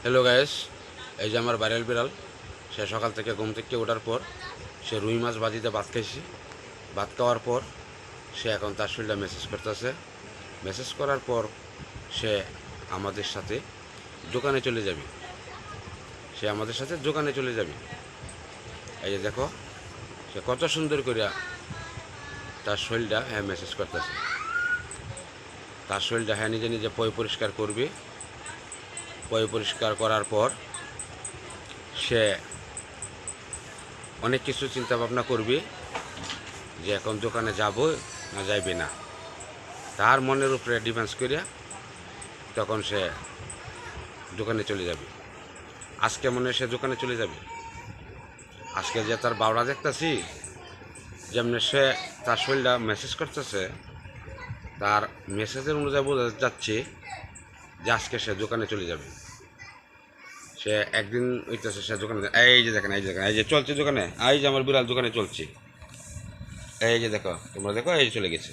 Hello guys, এই যে আমার ভাইরাল বিড়াল। সে সকাল থেকে ঘুম থেকে ওঠার পর সে রুই মাছ ভাজিতে ভাত খাইছি। ভাত খাওয়ার পর সে এখন তার শরীরটা মেসেজ করতেছে। মেসেজ করার পর সে আমাদের সাথে দোকানে চলে যাবে। সে আমাদের সাথে দোকানে চলে যাবে। এই যে দেখো, সে কত সুন্দর করে তার শরীরটা মেসেজ করতেছে। তার শরীরটা নিজে নিজে পরিষ্কার করবে। পরিষ্কার করার পর সে অনেক কিছু চিন্তা ভাবনা করবে যে এখন দোকানে যাব না যাইবে না। তার মনের উপরে ডিফেন্স করিয়া তখন সে দোকানে চলে যাবে। আজকে মনে হয় সে দোকানে চলে যাবে। আজকে যে তার বাউরা দেখতেছি, যেমনি সে তার শরীরটা মেসেজ করতেছে, তার মেসেজের অনুযায়ী বোঝা যাচ্ছে যে আজকে সে দোকানে চলে যাবে। সে একদিন হইতেছে সে দোকানে, এই যে দেখেন, এই যে চলছে দোকানে, এই যে আমার বিড়াল দোকানে চলছে। এই যে দেখো, তোমরা দেখো, এই যে চলে গেছে।